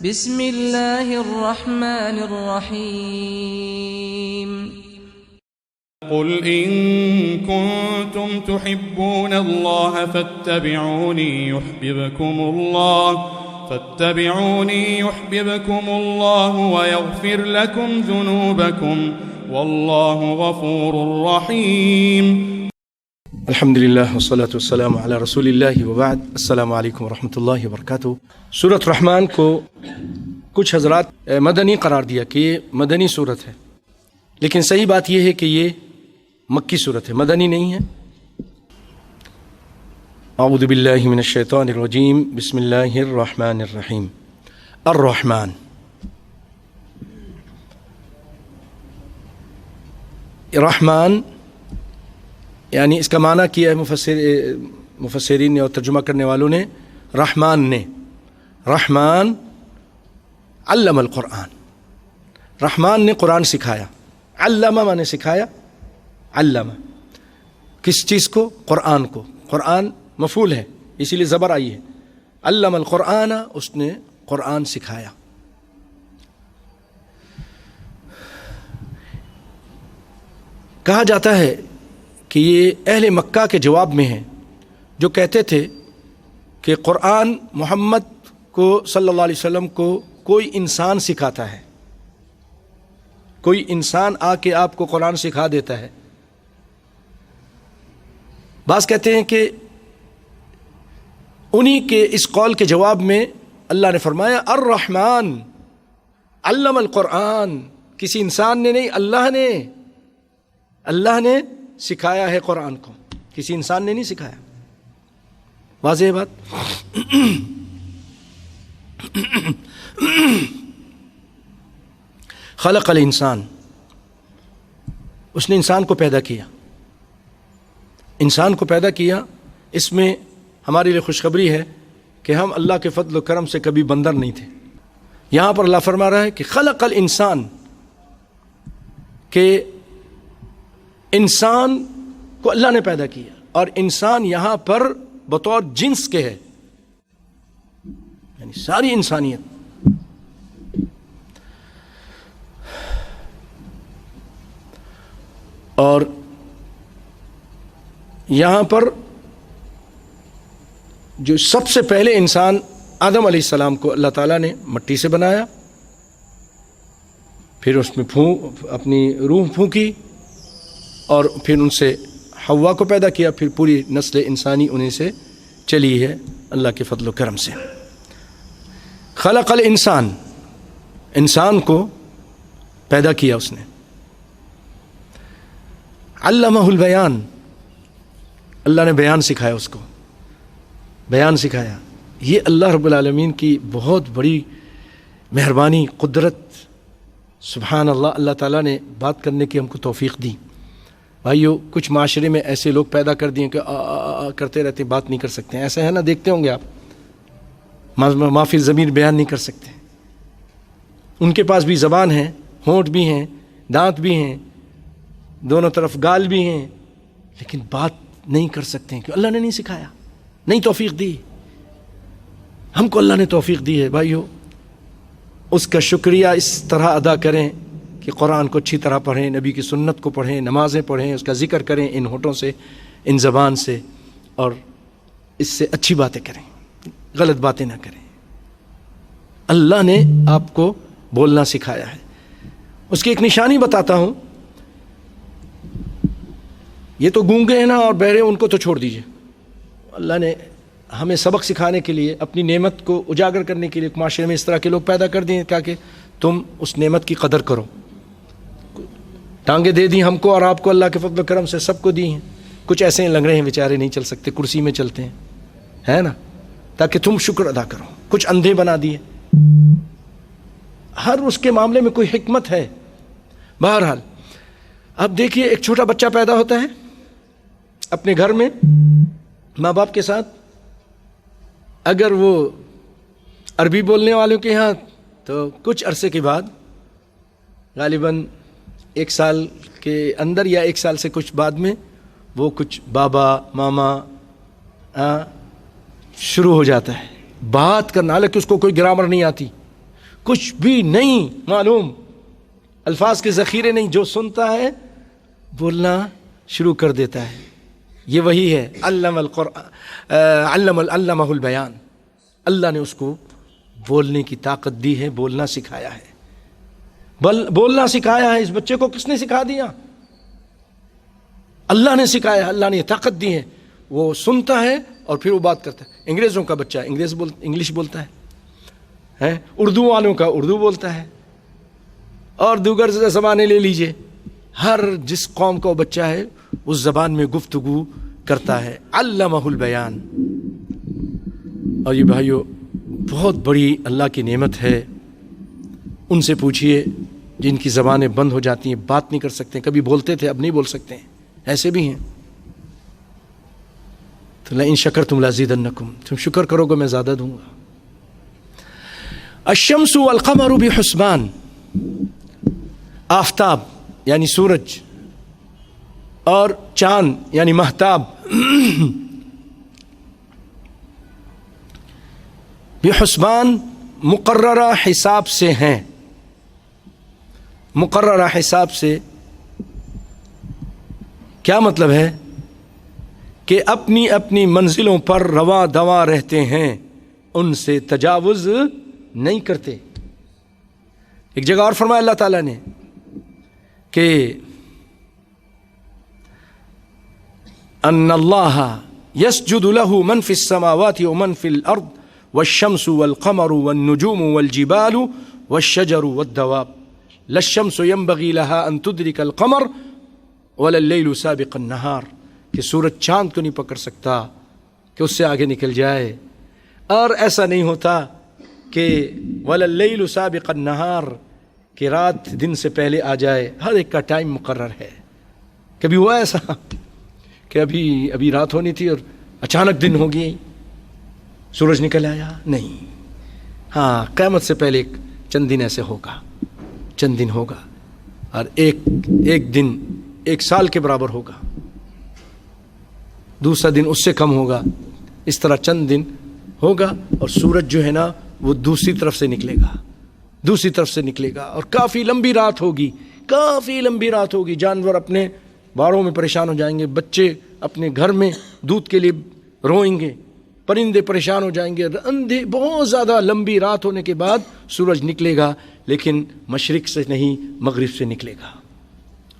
بسم الله الرحمن الرحيم قل إن كنتم تحبون الله فاتبعوني يحببكم الله ويغفر لكم ذنوبكم والله غفور رحيم. الحمد للہ والصلاة والسلام علی رسول اللہ وبعد. السلام علیکم ورحمۃ اللہ وبرکاتہ. سورۃ رحمان کو کچھ حضرات مدنی قرار دیا کہ یہ مدنی سورت ہے، لیکن صحیح بات یہ ہے کہ یہ مکی سورت ہے، مدنی نہیں ہے. اعوذ باللہ من الشیطان الرجیم. بسم اللہ الرحمن الرحیم. الرحمن، رحمان یعنی اس کا معنی کیا ہے مفسرین نے اور ترجمہ کرنے والوں نے رحمان علم القرآن. رحمان نے قرآن سکھایا. علم مانے سکھایا. علم کس چیز کو؟ قرآن کو. قرآن مفعول ہے اسی لیے زبر آئی ہے. علم القرآن، اس نے قرآن سکھایا. کہا جاتا ہے کہ یہ اہل مکہ کے جواب میں ہے جو کہتے تھے کہ قرآن محمد کو صلی اللہ علیہ وسلم کو کوئی انسان سکھاتا ہے، کوئی انسان آ کے آپ کو قرآن سکھا دیتا ہے. بعض کہتے ہیں کہ انہی کے اس قول کے جواب میں اللہ نے فرمایا الرحمن علم القرآن. کسی انسان نے نہیں، اللہ نے سکھایا ہے قرآن کو، کسی انسان نے نہیں سکھایا. واضح بات. خلق الانسان، اس نے انسان کو پیدا کیا. انسان کو پیدا کیا، اس میں ہمارے لیے خوشخبری ہے کہ ہم اللہ کے فضل و کرم سے کبھی بندر نہیں تھے. یہاں پر اللہ فرما رہا ہے کہ خلق الانسان، کہ انسان کو اللہ نے پیدا کیا، اور انسان یہاں پر بطور جنس کے ہے، یعنی ساری انسانیت. اور یہاں پر جو سب سے پہلے انسان آدم علیہ السلام کو اللہ تعالیٰ نے مٹی سے بنایا، پھر اس میں اپنی روح پھونکی، اور پھر ان سے حوا کو پیدا کیا، پھر پوری نسل انسانی انہیں سے چلی ہے اللہ کے فضل و کرم سے. خلق الانسان، انسان کو پیدا کیا اس نے. علمہ البیان، اللہ نے بیان سکھایا اس کو، بیان سکھایا. یہ اللہ رب العالمین کی بہت بڑی مہربانی، قدرت. سبحان اللہ، اللہ تعالیٰ نے بات کرنے کی ہم کو توفیق دی. بھائیو، کچھ معاشرے میں ایسے لوگ پیدا کر دیے کہ کرتے رہتے، بات نہیں کر سکتے ہیں. ایسا ہے نا، دیکھتے ہوں گے آپ، معافی ضمیر بیان نہیں کر سکتے. ان کے پاس بھی زبان ہے، ہونٹ بھی ہیں، دانت بھی ہیں، دونوں طرف گال بھی ہیں، لیکن بات نہیں کر سکتے ہیں. کیوں؟ اللہ نے نہیں سکھایا، نہیں توفیق دی. ہم کو اللہ نے توفیق دی ہے. بھائیو، اس کا شکریہ اس طرح ادا کریں کہ قرآن کو اچھی طرح پڑھیں، نبی کی سنت کو پڑھیں، نمازیں پڑھیں، اس کا ذکر کریں ان ہونٹوں سے، ان زبان سے، اور اس سے اچھی باتیں کریں، غلط باتیں نہ کریں. اللہ نے آپ کو بولنا سکھایا ہے. اس کی ایک نشانی بتاتا ہوں. یہ تو گونگے ہیں نا اور بہرے، ان کو تو چھوڑ دیجئے. اللہ نے ہمیں سبق سکھانے کے لیے، اپنی نعمت کو اجاگر کرنے کے لیے معاشرے میں اس طرح کے لوگ پیدا کر دیے تاکہ تم اس نعمت کی قدر کرو. ٹانگیں دے دی ہم کو اور آپ کو، اللہ کے فضل و کرم سے سب کو دی ہیں. کچھ ایسے ہیں لنگڑے ہیں بیچارے، نہیں چل سکتے، کرسی میں چلتے ہیں، ہے نا، تاکہ تم شکر ادا کرو. کچھ اندھے بنا دیے. ہر اس کے معاملے میں کوئی حکمت ہے. بہرحال اب دیکھیے، ایک چھوٹا بچہ پیدا ہوتا ہے اپنے گھر میں ماں باپ کے ساتھ. اگر وہ عربی بولنے والوں کے ہاں تو کچھ عرصے کے بعد، غالباً 1 سال کے اندر یا 1 سال سے کچھ بعد میں، وہ کچھ بابا ماما شروع ہو جاتا ہے بات کرنا، حالانکہ اس کو کوئی گرامر نہیں آتی، کچھ بھی نہیں معلوم، الفاظ کے ذخیرے نہیں، جو سنتا ہے بولنا شروع کر دیتا ہے. یہ وہی ہے علمہ البیان. اللہ نے اس کو بولنے کی طاقت دی ہے، بولنا سکھایا ہے. بولنا سکھایا ہے. اس بچے کو کس نے سکھا دیا؟ اللہ نے سکھایا، اللہ نے یہ طاقت دی ہے. وہ سنتا ہے اور پھر وہ بات کرتا ہے. انگریزوں کا بچہ انگلش بولتا ہے، اردو والوں کا اردو بولتا ہے، اور دیگر زبانیں لے لیجئے. ہر جس قوم کا بچہ ہے اس زبان میں گفتگو کرتا ہے. علمہ البیان. اور یہ بھائیو بہت بڑی اللہ کی نعمت ہے. ان سے پوچھئے جن کی زبانیں بند ہو جاتی ہیں، بات نہیں کر سکتے، کبھی بولتے تھے اب نہیں بول سکتے ہیں، ایسے بھی ہیں. تو لئن شکرتم لازیدنکم، تم شکر کرو گے میں زیادہ دوں گا. الشمس والقمر بحسبان. آفتاب یعنی سورج اور چاند یعنی مہتاب بحسبان مقررہ حساب سے ہیں. مقررہ حساب سے کیا مطلب ہے؟ کہ اپنی اپنی منزلوں پر رواں دواں رہتے ہیں، ان سے تجاوز نہیں کرتے. ایک جگہ اور فرمایا اللہ تعالیٰ نے کہ ان اللہ یسجد له من فی السماوات ومن فی الارض والشمس والقمر والنجوم والجبال والشجر والدواب لا الشمس ينبغي لها ان تدرك القمر ولا الليل سابق النهار. کہ سورج چاند کو نہیں پکڑ سکتا کہ اس سے آگے نکل جائے، اور ایسا نہیں ہوتا کہ ولا الليل سابق النهار کہ رات دن سے پہلے آ جائے. ہر ایک کا ٹائم مقرر ہے. کبھی ہوا ایسا کہ ابھی رات ہونی تھی اور اچانک دن ہو گئی، سورج نکل آیا؟ نہیں. ہاں، قیامت سے پہلے چند دن ایسے ہوگا، چند دن ہوگا، اور ایک دن 1 سال کے برابر ہوگا، دوسرا دن اس سے کم ہوگا. اس طرح چند دن ہوگا اور سورج جو ہے نا وہ دوسری طرف سے نکلے گا اور کافی لمبی رات ہوگی. جانور اپنے باڑوں میں پریشان ہو جائیں گے، بچے اپنے گھر میں دودھ کے لیے روئیں گے، پرندے پریشان ہو جائیں گے. اندھے بہت زیادہ لمبی رات ہونے کے بعد سورج نکلے گا، لیکن مشرق سے نہیں، مغرب سے نکلے گا.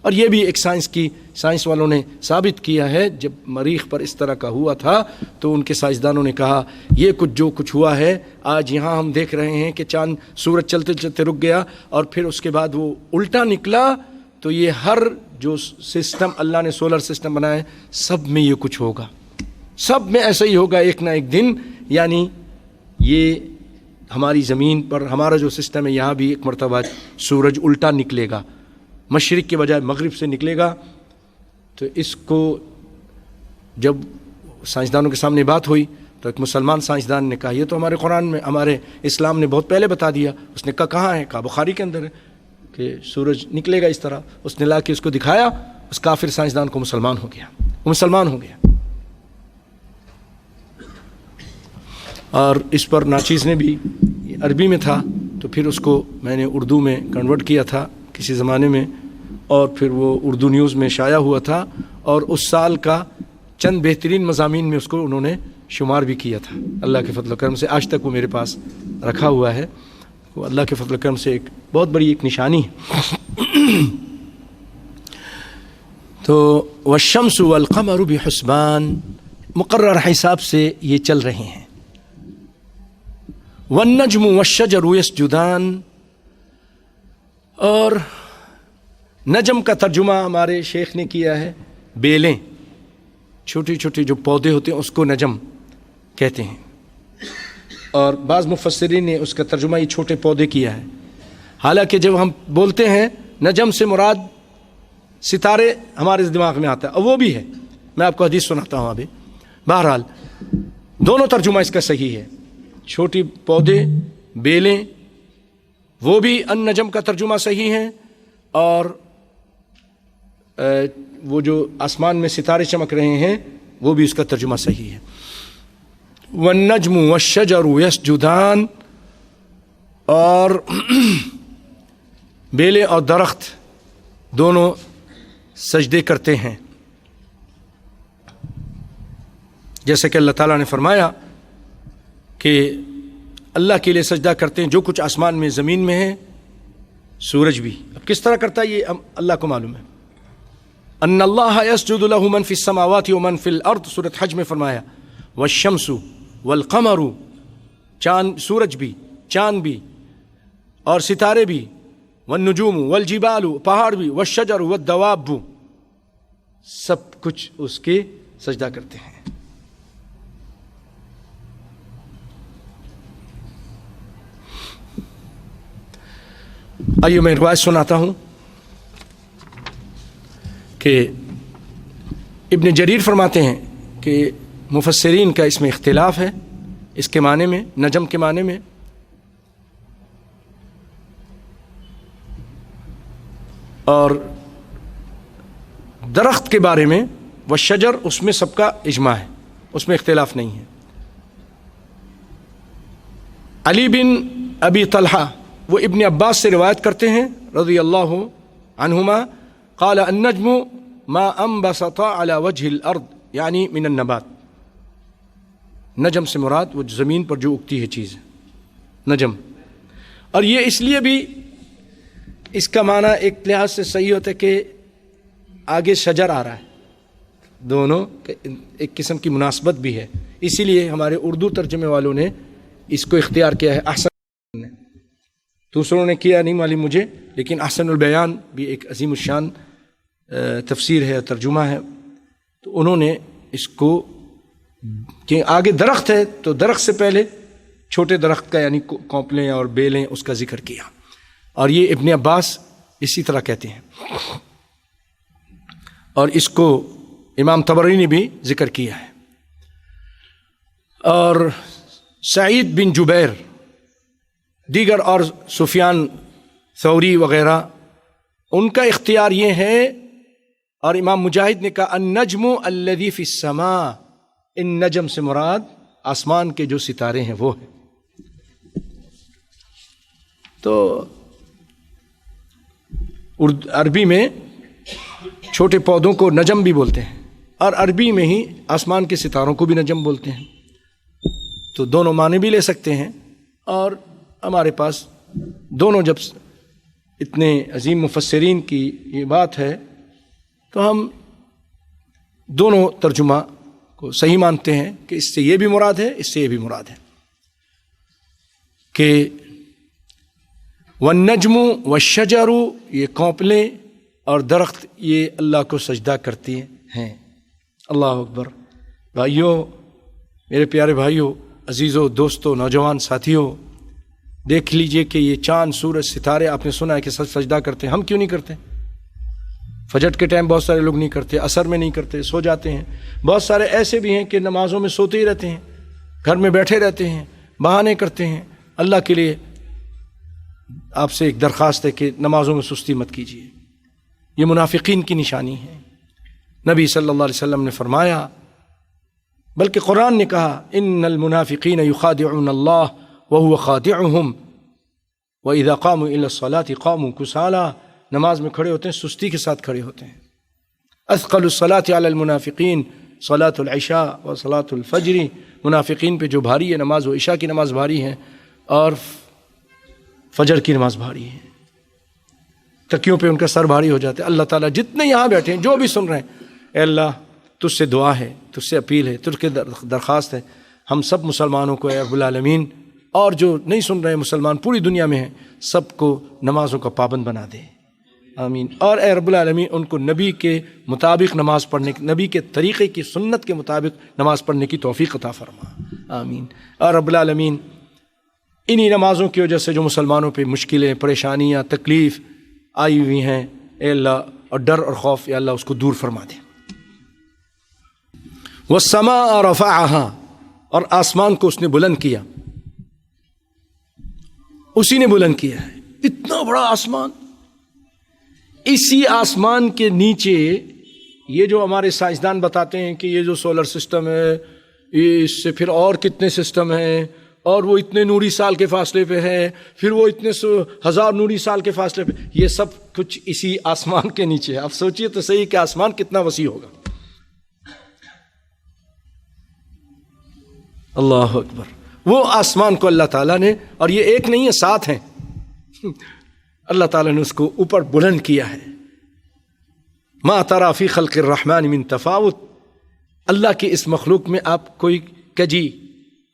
اور یہ بھی ایک سائنس والوں نے ثابت کیا ہے. جب مریخ پر اس طرح کا ہوا تھا تو ان کے سائنسدانوں نے کہا یہ جو کچھ ہوا ہے آج یہاں ہم دیکھ رہے ہیں کہ چاند سورج چلتے چلتے رک گیا اور پھر اس کے بعد وہ الٹا نکلا، تو یہ ہر جو سسٹم اللہ نے سولر سسٹم بنایا ہے سب میں یہ کچھ ہوگا، سب میں ایسا ہی ہوگا ایک نہ ایک دن. یعنی یہ ہماری زمین پر ہمارا جو سسٹم ہے یہاں بھی ایک مرتبہ سورج الٹا نکلے گا، مشرق کے بجائے مغرب سے نکلے گا. تو اس کو جب سائنسدانوں کے سامنے بات ہوئی تو ایک مسلمان سائنسدان نے کہا یہ تو ہمارے قرآن میں، ہمارے اسلام نے بہت پہلے بتا دیا. اس نے کہا کہاں ہے؟ کہا بخاری کے اندر ہے کہ سورج نکلے گا اس طرح. اس نے لا کے اس کو دکھایا، اس کافر سائنسدان کو مسلمان ہو گیا. اور اس پر ناچیز نے بھی، عربی میں تھا تو پھر اس کو میں نے اردو میں کنورٹ کیا تھا کسی زمانے میں، اور پھر وہ اردو نیوز میں شائع ہوا تھا، اور اس سال کا چند بہترین مضامین میں اس کو انہوں نے شمار بھی کیا تھا. اللہ کے فضل و کرم سے آج تک وہ میرے پاس رکھا ہوا ہے. وہ اللہ کے فضل و کرم سے ایک بہت بڑی ایک نشانی ہے. تو والشمس والقمر بحسبان، مقرر حساب سے یہ چل رہے ہیں. والنجم والشجر یسجدان، اور نجم کا ترجمہ ہمارے شیخ نے کیا ہے بیلیں، چھوٹی چھوٹی جو پودے ہوتے ہیں اس کو نجم کہتے ہیں، اور بعض مفسرین نے اس کا ترجمہ یہ چھوٹے پودے کیا ہے. حالانکہ جب ہم بولتے ہیں نجم سے مراد ستارے ہمارے دماغ میں آتا ہے، اور وہ بھی ہے. میں آپ کو حدیث سناتا ہوں ابھی. بہرحال دونوں ترجمہ اس کا صحیح ہے. چھوٹی پودے، بیلیں، وہ بھی النجم کا ترجمہ صحیح ہے، اور وہ جو آسمان میں ستارے چمک رہے ہیں وہ بھی اس کا ترجمہ صحیح ہے. والنجم والشجر یسجدان، اور بیلیں اور درخت دونوں سجدے کرتے ہیں، جیسے کہ اللہ تعالیٰ نے فرمایا کہ اللہ کے لیے سجدہ کرتے ہیں جو کچھ آسمان میں زمین میں ہے، سورج بھی۔ اب کس طرح کرتا ہے یہ اللہ کو معلوم ہے۔ ان اللہ یسجد لہ من فی السماوات ومن فی الارض، سورۃ حج میں فرمایا والشمس والقمر، چاند، سورج بھی، چاند بھی اور ستارے بھی، والنجوم والجبال، پہاڑ بھی، والشجر والدواب، سب کچھ اس کے سجدہ کرتے ہیں۔ آئیے میں روایت سناتا ہوں کہ ابن جریر فرماتے ہیں کہ مفسرین کا اس میں اختلاف ہے، اس کے معنی میں، نجم کے معنی میں۔ اور درخت کے بارے میں والشجر، اس میں سب کا اجماع ہے، اس میں اختلاف نہیں ہے۔ علی بن ابی طلحہ وہ ابن عباس سے روایت کرتے ہیں رضی اللہ عنہما، قال النجم ما انبسط على وجه الارض یعنی من النبات، نجم سے مراد وہ زمین پر جو اگتی ہے چیز نجم۔ اور یہ اس لیے بھی اس کا معنی ایک لحاظ سے صحیح ہوتا ہے کہ آگے شجر آ رہا ہے، دونوں ایک قسم کی مناسبت بھی ہے، اسی لیے ہمارے اردو ترجمے والوں نے اس کو اختیار کیا ہے احسن، دوسروں نے کیا نہیں معلوم مجھے، لیکن احسن البیان بھی ایک عظیم الشان تفسیر ہے، ترجمہ ہے، تو انہوں نے اس کو کہ آگے درخت ہے تو درخت سے پہلے چھوٹے درخت کا یعنی کونپلیں اور بیلیں اس کا ذکر کیا، اور یہ ابن عباس اسی طرح کہتے ہیں، اور اس کو امام طبری نے بھی ذکر کیا ہے۔ اور سعید بن جبیر دیگر اور سفیان ثوری وغیرہ ان کا اختیار یہ ہے، اور امام مجاہد نے کہا النجم الذی فی السماء، ان نجم سے مراد آسمان کے جو ستارے ہیں وہ ہیں۔ تو عربی میں چھوٹے پودوں کو نجم بھی بولتے ہیں، اور عربی میں ہی آسمان کے ستاروں کو بھی نجم بولتے ہیں، تو دونوں معنی بھی لے سکتے ہیں۔ اور ہمارے پاس دونوں، جب اتنے عظیم مفسرین کی یہ بات ہے تو ہم دونوں ترجمہ کو صحیح مانتے ہیں کہ اس سے یہ بھی مراد ہے، اس سے یہ بھی مراد ہے کہ والنجم والشجر، یہ کونپلیں اور درخت یہ اللہ کو سجدہ کرتی ہیں۔ اللہ اکبر۔ بھائیوں، میرے پیارے بھائیوں، عزیزوں، دوستوں، نوجوان ساتھیوں، دیکھ لیجئے کہ یہ چاند، سورج، ستارے آپ نے سنا ہے کہ سجدہ کرتے ہیں، ہم کیوں نہیں کرتے؟ فجر کے ٹائم بہت سارے لوگ نہیں کرتے، عصر میں نہیں کرتے، سو جاتے ہیں۔ بہت سارے ایسے بھی ہیں کہ نمازوں میں سوتے ہی رہتے ہیں، گھر میں بیٹھے رہتے ہیں، بہانے کرتے ہیں۔ اللہ کے لیے آپ سے ایک درخواست ہے کہ نمازوں میں سستی مت کیجیے، یہ منافقین کی نشانی ہے۔ نبی صلی اللہ علیہ وسلم نے فرمایا، بلکہ قرآن نے کہا ان المنافقین یخادعون اللہ وهو خادعهم واذا قاموا الى الصلاة قاموا كسالى، نماز میں کھڑے ہوتے ہیں سستی کے ساتھ کھڑے ہوتے ہیں۔ اثقل الصلاة على المنافقین صلاة العشاء وصلاة الفجر، منافقین پہ جو بھاری ہے نماز وہ عشاء کی نماز بھاری ہے اور فجر کی نماز بھاری ہے، تکیوں پہ ان کا سر بھاری ہو جاتا ہے۔ اللہ تعالیٰ جتنے یہاں بیٹھے ہیں، جو بھی سن رہے ہیں، اے اللہ تجھ سے دعا ہے، تجھ سے اپیل ہے، تجھ کے درخواست ہے، ہم سب مسلمانوں کو اے رب العالمین، اور جو نہیں سن رہے مسلمان پوری دنیا میں ہیں، سب کو نمازوں کا پابند بنا دے، آمین۔ اور اے رب العالمین ان کو نبی کے مطابق نماز پڑھنے، نبی کے طریقے کی سنت کے مطابق نماز پڑھنے کی توفیق عطا فرما، آمین۔ اور رب العالمین انہی نمازوں کی وجہ سے جو مسلمانوں پہ مشکلیں، پریشانیاں، تکلیف آئی ہوئی ہیں، اے اللہ، اور ڈر اور خوف، اے اللہ اس کو دور فرما دے۔ والسماء رفعها، اور آسمان کو اس نے بلند کیا، اسی نے بلند کیا ہے۔ اتنا بڑا آسمان، اسی آسمان کے نیچے یہ جو ہمارے سائنسدان بتاتے ہیں کہ یہ جو سولر سسٹم ہے، اس سے پھر اور کتنے سسٹم ہیں، اور وہ اتنے نوری سال کے فاصلے پہ ہے، پھر وہ اتنے 1000 نوری سال کے فاصلے پہ، یہ سب کچھ اسی آسمان کے نیچے ہے۔ اب سوچئے تو صحیح کہ آسمان کتنا وسیع ہوگا۔ اللہ اکبر، وہ آسمان کو اللہ تعالیٰ نے، اور یہ ایک نہیں ہے، 7 ہیں، اللہ تعالیٰ نے اس کو اوپر بلند کیا ہے۔ ما تری فی خلق الرحمن من تفاوت، اللہ کی اس مخلوق میں آپ کوئی کجی،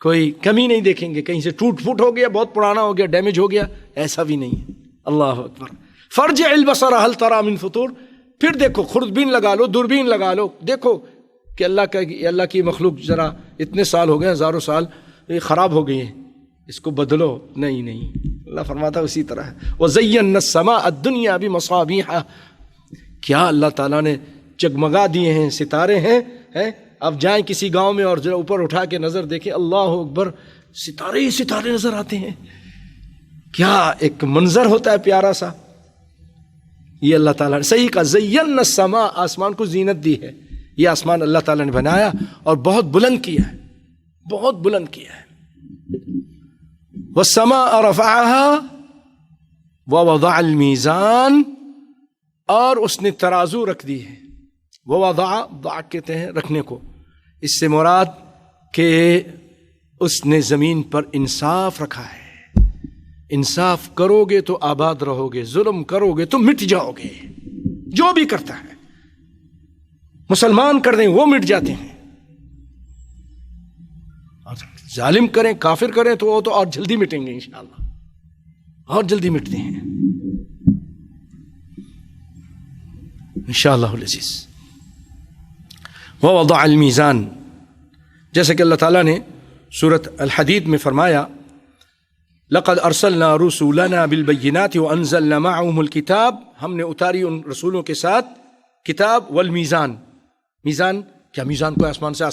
کوئی کمی نہیں دیکھیں گے، کہیں سے ٹوٹ پھوٹ ہو گیا، بہت پرانا ہو گیا، ڈیمیج ہو گیا، ایسا بھی نہیں ہے۔ اللہ اکبر۔ فرجع البصر هل تری من فطور، پھر دیکھو، خوردبین لگا لو، دوربین لگا لو، دیکھو کہ اللہ کی مخلوق ذرا اتنے سال ہو گئے، ہزاروں سال، یہ خراب ہو گئی ہے، اس کو بدلو۔ نہیں، اللہ فرماتا اسی طرح ہے۔ وَزَيَّنَّا السَّمَاءَ الدُّنْيَا بِمَصَابِيحَ، کیا اللہ تعالیٰ نے جگمگا دیے ہیں، ستارے ہیں۔ اب جائیں کسی گاؤں میں اور ذرا اوپر اٹھا کے نظر دیکھیں، اللہ اکبر، ستارے ہی ستارے نظر آتے ہیں، کیا ایک منظر ہوتا ہے پیارا سا۔ یہ اللہ تعالیٰ نے صحیح کہا، زینا السماء، آسمان کو زینت دی ہے۔ یہ آسمان اللہ تعالیٰ نے بنایا اور بہت بلند کیا ہے، بہت بلند کیا ہے۔ والسماء رفعها ووضع الميزان، اور اس نے ترازو رکھ دی ہے۔ ضع کہتے ہیں رکھنے کو، اس سے مراد کہ اس نے زمین پر انصاف رکھا ہے۔ انصاف کرو گے تو آباد رہو گے، ظلم کرو گے تو مٹ جاؤ گے۔ جو بھی کرتا ہے، مسلمان کر دیں وہ مٹ جاتے ہیں، ظالم کریں، کافر کریں تو وہ تو اور جلدی مٹیں گے انشاءاللہ، اور جلدی مٹتے ہیں انشاءاللہ العزیز۔ ووضع المیزان، جیسے کہ اللہ تعالیٰ نے سورۃ الحدید میں فرمایا، لقد ارسلنا رسولنا بالبینات وانزلنا معهم الکتاب، ہم نے اتاری ان رسولوں کے ساتھ کتاب، والمیزان، میزان، کیا میزان کو آسمان سے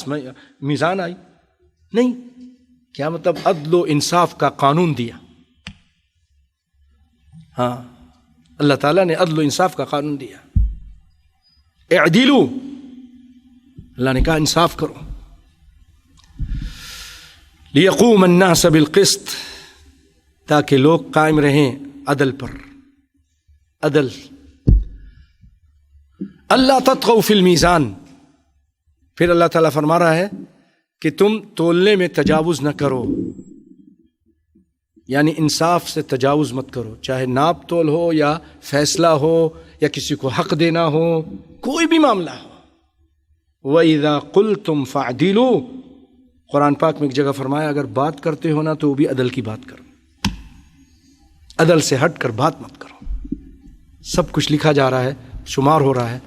میزان آئی؟ نہیں، کیا مطلب عدل و انصاف کا قانون دیا۔ ہاں، اللہ تعالیٰ نے عدل و انصاف کا قانون دیا۔ اعدلوا، اللہ نے کہا انصاف کرو۔ لیقوم الناس بالقسط، تاکہ لوگ قائم رہیں عدل پر، عدل۔ اللہ تطغوا فی المیزان، پھر اللہ تعالیٰ فرما رہا ہے کہ تم تولنے میں تجاوز نہ کرو، یعنی انصاف سے تجاوز مت کرو، چاہے ناپ تول ہو یا فیصلہ ہو یا کسی کو حق دینا ہو، کوئی بھی معاملہ ہو۔ وَإِذَا قُلْتُمْ فَعْدِلُوا، قرآن پاک میں ایک جگہ فرمایا اگر بات کرتے ہو نا تو وہ بھی عدل کی بات کرو، عدل سے ہٹ کر بات مت کرو۔ سب کچھ لکھا جا رہا ہے، شمار ہو رہا ہے۔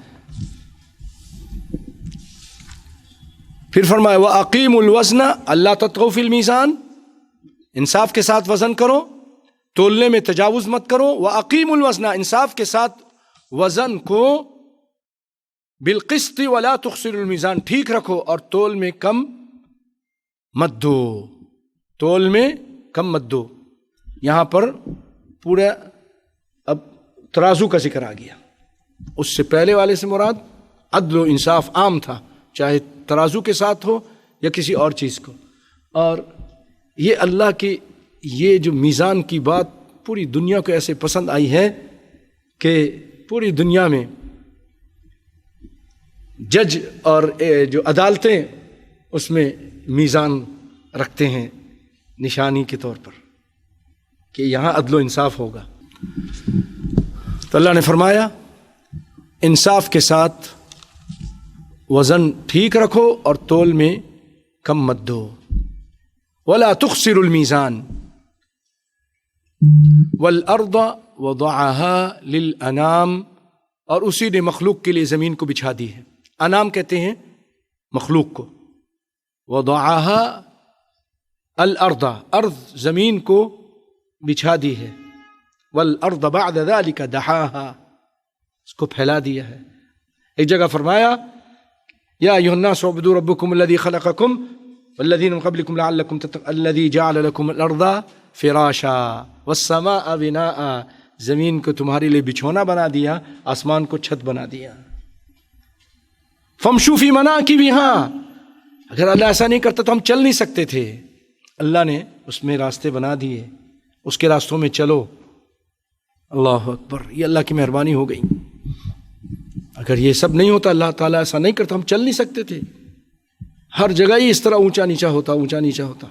پھر فرمایا وَأَقِيمُوا الْوَزْنَ أَلَّا تَطْغَوْا فِي الْمِيزَانِ، انصاف کے ساتھ وزن کرو، تولنے میں تجاوز مت کرو۔ وَأَقِيمُوا الْوَزْنَ، انصاف کے ساتھ وزن کو، بالقسط ولا تخسروا المیزان، ٹھیک رکھو اور تول میں کم مت دو، تول میں کم مت دو۔ یہاں پر پورا اب ترازو کا ذکر آ گیا، اس سے پہلے والے سے مراد عدل و انصاف عام تھا، چاہے ترازو کے ساتھ ہو یا کسی اور چیز کو۔ اور یہ اللہ کی یہ جو میزان کی بات پوری دنیا کو ایسے پسند آئی ہے کہ پوری دنیا میں جج اور جو عدالتیں اس میں میزان رکھتے ہیں نشانی کے طور پر کہ یہاں عدل و انصاف ہوگا۔ تو اللہ نے فرمایا انصاف کے ساتھ وزن ٹھیک رکھو اور تول میں کم مت دو۔ ولا تخسروا المیزان والارض وضعها للانام، اور اسی نے مخلوق کے لیے زمین کو بچھا دی ہے۔ انام کہتے ہیں مخلوق کو۔ وضعها الارض، ارض زمین کو بچھا دی ہے۔ والارض بعد ذلك دحاها، اس کو پھیلا دیا ہے۔ ایک جگہ فرمایا یا ایھا الناس اعبدوا ربکم الذی خلقکم والذین من قبلکم لعلکم تتقون الذی جعل لکم الارض فراشا والسماء بناء، زمین کو تمہارے لیے بچھونا بنا دیا، آسمان کو چھت بنا دیا۔ فامشوا فی مناکبہا، اگر اللہ ایسا نہیں کرتا تو ہم چل نہیں سکتے تھے۔ اللہ نے اس میں راستے بنا دیے، اس کے راستوں میں چلو، اللہ اکبر، یہ اللہ کی مہربانی ہو گئی۔ اگر یہ سب نہیں ہوتا، اللہ تعالیٰ ایسا نہیں کرتا، ہم چل نہیں سکتے تھے، ہر جگہ ہی اس طرح اونچا نیچا ہوتا، اونچا نیچا ہوتا۔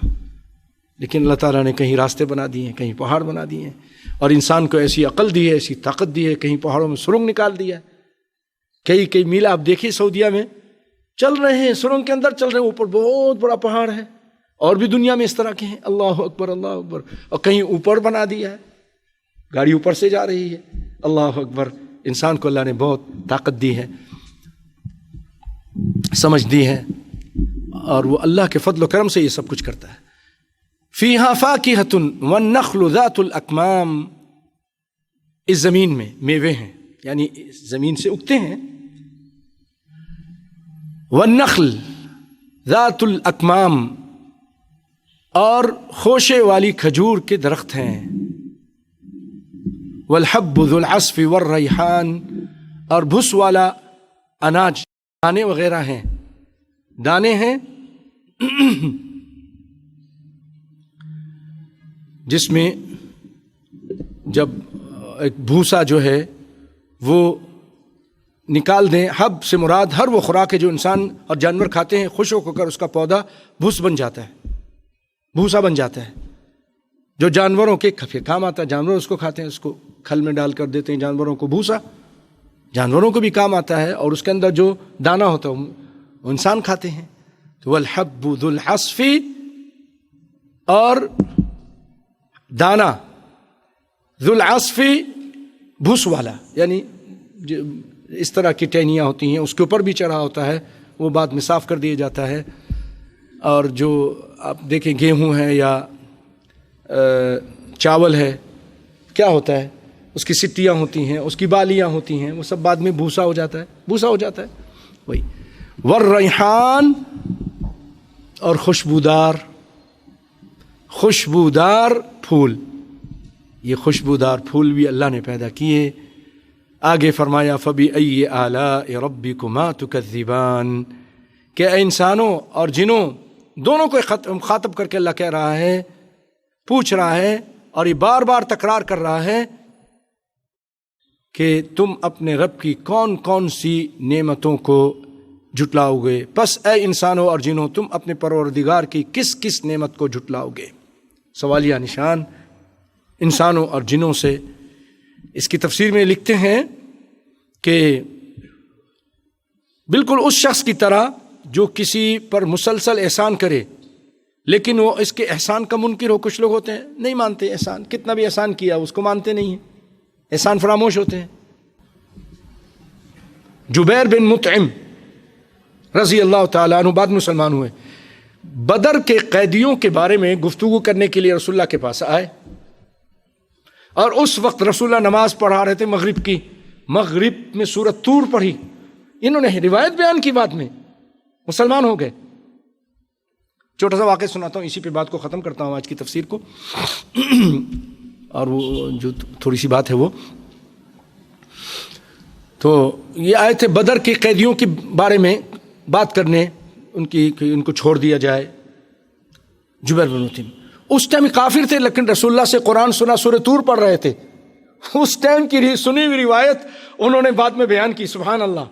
لیکن اللہ تعالیٰ نے کہیں راستے بنا دیے ہیں، کہیں پہاڑ بنا دیے ہیں، اور انسان کو ایسی عقل دی ہے، ایسی طاقت دی ہے، کہیں پہاڑوں میں سرنگ نکال دیا ہے۔ کئی میل آپ دیکھیے سعودیہ میں چل رہے ہیں، سرنگ کے اندر چل رہے ہیں، اوپر بہت بڑا پہاڑ ہے، اور بھی دنیا میں اس طرح کے ہیں، اللہ اکبر اللہ اکبر، اور کہیں اوپر بنا دیا ہے، گاڑی اوپر سے جا رہی ہے، اللہ اکبر۔ انسان کو اللہ نے بہت طاقت دی ہے، سمجھ دی ہے، اور وہ اللہ کے فضل و کرم سے یہ سب کچھ کرتا ہے۔ فیہا فاکہۃ والنخل ذات الاکمام، اس زمین میں میوے ہیں، یعنی زمین سے اگتے ہیں، والنخل ذات الاکمام، اور خوشے والی کھجور کے درخت ہیں، والحب ذو العصف والریحان، اور بھس والا اناج، دانے وغیرہ ہیں، دانے ہیں جس میں جب ایک بھوسا جو ہے وہ نکال دیں، حب سے مراد ہر وہ خوراک ہے جو انسان اور جانور کھاتے ہیں، خشک ہو کر اس کا پودا بھس بن جاتا ہے، بھوسا بن جاتا ہے، جو جانوروں کے کام آتا ہے، جانور اس کو کھاتے ہیں، اس کو کھل میں ڈال کر دیتے ہیں جانوروں کو، بھوسا جانوروں کو بھی کام آتا ہے، اور اس کے اندر جو دانہ ہوتا ہے وہ انسان کھاتے ہیں۔ تو والحب ذو العصف، اور دانہ ذو العصف بھس والا، یعنی اس طرح کی ٹہنیاں ہوتی ہیں، اس کے اوپر بھی چڑھا ہوتا ہے، وہ بعد میں صاف کر دیا جاتا ہے۔ اور جو آپ دیکھیں گیہوں ہے یا چاول ہے، کیا ہوتا ہے، اس کی سٹیاں ہوتی ہیں، اس کی بالیاں ہوتی ہیں، وہ سب بعد میں بھوسا ہو جاتا ہے، بھوسا ہو جاتا ہے وہی۔ والریحان، اور خوشبودار پھول، یہ خوشبودار پھول بھی اللہ نے پیدا کیے۔ آگے فرمایا فَبِأَيِّ آلَاءِ رَبِّكُمَا تُكَذِّبَانِ، کہ اے انسانوں اور جنوں دونوں کو خاطب کر کے اللہ کہہ رہا ہے، پوچھ رہا ہے، اور یہ بار بار تکرار کر رہا ہے کہ تم اپنے رب کی کون کون سی نعمتوں کو جھٹلاؤ گے، پس اے انسانوں اور جنوں تم اپنے پروردگار کی کس کس نعمت کو جھٹلاؤ گے؟ سوالیہ نشان انسانوں اور جنوں سے۔ اس کی تفسیر میں لکھتے ہیں کہ بالکل اس شخص کی طرح جو کسی پر مسلسل احسان کرے لیکن وہ اس کے احسان کا منکر ہو۔ کچھ لوگ ہوتے ہیں نہیں مانتے احسان، کتنا بھی احسان کیا اس کو مانتے نہیں ہیں، احسان فراموش ہوتے ہیں۔ جبیر بن مطعم رضی اللہ تعالیٰ عنہ بعد مسلمان ہوئے، بدر کے قیدیوں کے بارے میں گفتگو کرنے کے لیے رسول اللہ کے پاس آئے، اور اس وقت رسول اللہ نماز پڑھا رہے تھے مغرب کی، مغرب میں سورۃ طور پڑھی، انہوں نے روایت بیان کی، بعد میں مسلمان ہو گئے۔ چھوٹا سا واقعہ سناتا ہوں، اسی پہ بات کو ختم کرتا ہوں آج کی تفسیر کو، اور وہ جو تھوڑی سی بات ہے وہ تو یہ آئے تھے بدر کے قیدیوں کے بارے میں بات کرنے، ان کو چھوڑ دیا جائے۔ جبیر بن مطعم اس ٹائم کافر تھے، لیکن رسول اللہ سے قرآن سنا، سورہ طور پڑھ رہے تھے، اس ٹائم کی سنی ہوئی روایت انہوں نے بعد میں بیان کی۔ سبحان اللہ،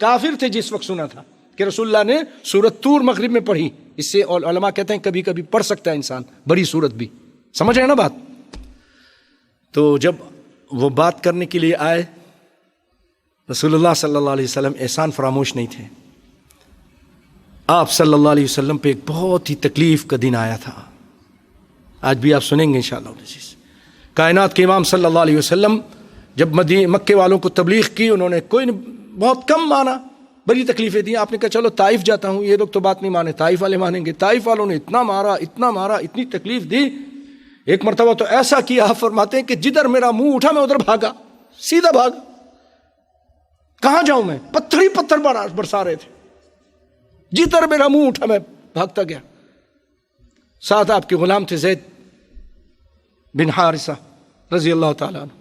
کافر تھے جس وقت سنا تھا کہ رسول اللہ نے سورۃ طور مغرب میں پڑھی۔ اس سے علماء کہتے ہیں کبھی کبھی پڑھ سکتا ہے انسان بڑی سورت بھی، سمجھ رہے ہیں نا بات؟ تو جب وہ بات کرنے کے لیے آئے، رسول اللہ صلی اللہ علیہ وسلم احسان فراموش نہیں تھے۔ آپ صلی اللہ علیہ وسلم پہ ایک بہت ہی تکلیف کا دن آیا تھا، آج بھی آپ سنیں گے انشاءاللہ العزیز۔ کائنات کے امام صلی اللہ علیہ وسلم جب مکے والوں کو تبلیغ کی، انہوں نے بہت کم مانا، بڑی تکلیفیں دی۔ آپ نے کہا چلو طائف جاتا ہوں، یہ لوگ تو بات نہیں مانے، طائف والے مانیں گے۔ طائف والوں نے اتنا مارا، اتنی تکلیف دی، ایک مرتبہ تو ایسا کیا، آپ فرماتے ہیں کہ جدھر میرا منہ اٹھا میں ادھر بھاگا، سیدھا بھاگ، کہاں جاؤں میں؟ پتھر ہی پتھر برسا رہے تھے، جدھر میرا منہ اٹھا میں بھاگتا گیا۔ ساتھ آپ کے غلام تھے زید بن حارثہ رضی اللہ تعالیٰ عنہ۔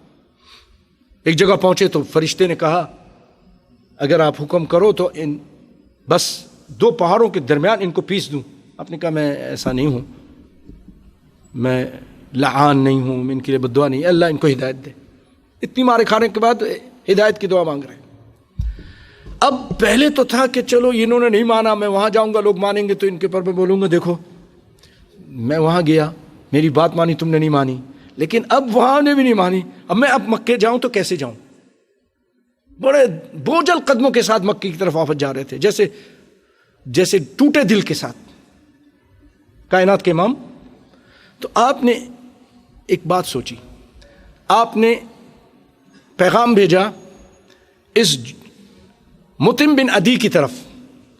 ایک جگہ پہنچے تو فرشتے نے کہا اگر آپ حکم کرو تو بس 2 پہاڑوں کے درمیان ان کو پیس دوں۔ آپ نے کہا میں ایسا نہیں ہوں، میں لعان نہیں ہوں، میں ان کے لیے بد دعا نہیں، اللہ ان کو ہدایت دے. اتنی مارے کھانے کے بعد ہدایت کی دعا مانگ رہے ہیں. اب پہلے تو تھا کہ چلو انہوں نے نہیں مانا، میں وہاں جاؤں گا، لوگ مانیں گے تو ان کے پر میں بولوں گا دیکھو میں وہاں گیا، میری بات مانی، تم نے نہیں مانی. لیکن اب وہاں نے بھی نہیں مانی، اب میں مکے جاؤں تو کیسے جاؤں؟ بڑے بوجھل قدموں کے ساتھ مکے کی طرف واپس جا رہے تھے، جیسے ٹوٹے دل کے ساتھ. کائنات کے امام، تو آپ نے ایک بات سوچی، آپ نے پیغام بھیجا اس مطعم بن عدی کی طرف.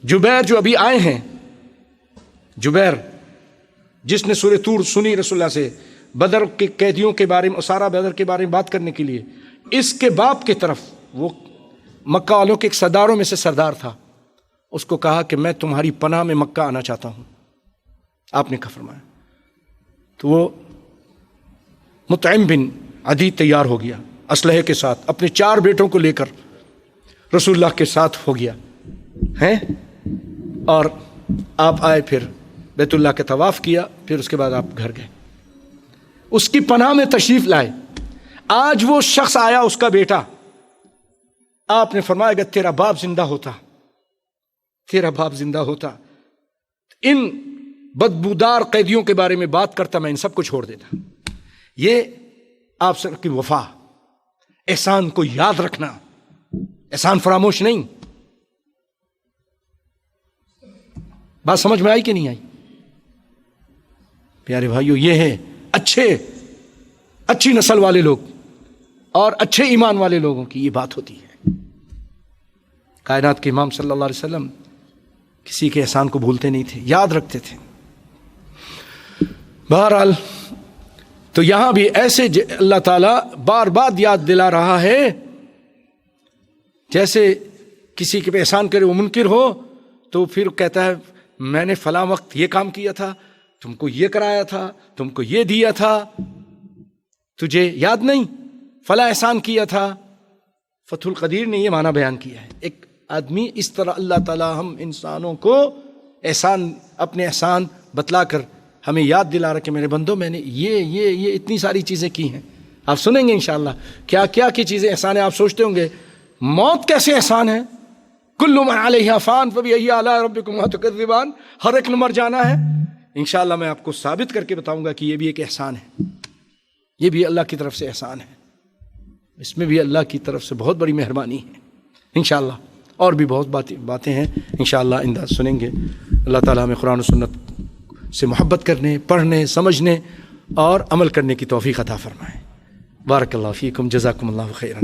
جبیر جو ابھی آئے ہیں، جبیر جس نے سورہ طور سنی رسول اللہ سے بدر کے قیدیوں کے بارے میں، اسارہ بدر کے بارے میں بات کرنے کے لیے، اس کے باپ کی طرف، وہ مکہ والوں کے ایک سرداروں میں سے سردار تھا، اس کو کہا کہ میں تمہاری پناہ میں مکہ آنا چاہتا ہوں. آپ نے کہا فرمایا. تو وہ مطعم بن عدی تیار ہو گیا اسلحے کے ساتھ، اپنے 4 بیٹوں کو لے کر رسول اللہ کے ساتھ ہو گیا ہیں، اور آپ آئے، پھر بیت اللہ کے طواف کیا، پھر اس کے بعد آپ گھر گئے، اس کی پناہ میں تشریف لائے. آج وہ شخص آیا، اس کا بیٹا، آپ نے فرمایا اگر تیرا باپ زندہ ہوتا، تیرا باپ زندہ ہوتا، ان بدبودار قیدیوں کے بارے میں بات کرتا، میں ان سب کو چھوڑ دیتا. یہ آپ سر کی وفا، احسان کو یاد رکھنا، احسان فراموش نہیں. بات سمجھ میں آئی کہ نہیں آئی؟ پیارے بھائیو، یہ ہے اچھی نسل والے لوگ اور اچھے ایمان والے لوگوں کی یہ بات ہوتی ہے. کائنات کے امام صلی اللہ علیہ وسلم کسی کے احسان کو بھولتے نہیں تھے، یاد رکھتے تھے. بہرحال تو یہاں بھی ایسے اللہ تعالیٰ بار بار یاد دلا رہا ہے، جیسے کسی کے پہ احسان کرے وہ منکر ہو تو پھر کہتا ہے میں نے فلاں وقت یہ کام کیا تھا، تم کو یہ کرایا تھا، تم کو یہ دیا تھا، تجھے یاد نہیں، فلاں احسان کیا تھا. فتح القدیر نے یہ معنی بیان کیا ہے. ایک آدمی اس طرح اللہ تعالیٰ ہم انسانوں کو احسان، اپنے احسان بتلا کر ہمیں یاد دلا رہا کہ میرے بندو میں نے یہ اتنی ساری چیزیں کی ہیں. آپ سنیں گے انشاءاللہ کیا کیا کی چیزیں احسان ہیں. آپ سوچتے ہوں گے موت کیسے احسان ہے؟ کل من علیہا فان فبأی آلاء ربکما تکذبان، ہر ایک نے مر جانا ہے. انشاءاللہ میں آپ کو ثابت کر کے بتاؤں گا کہ یہ بھی ایک احسان ہے، یہ بھی اللہ کی طرف سے احسان ہے، اس میں بھی اللہ کی طرف سے بہت بڑی مہربانی ہے. انشاءاللہ اور بھی بہت باتیں ہیں انشاءاللہ آئندہ سنیں گے. اللہ تعالیٰ ہمیں قرآن و سنت سے محبت کرنے، پڑھنے، سمجھنے اور عمل کرنے کی توفیق عطا فرمائے. بارک اللہ فیکم، جزاکم اللہ خیرا.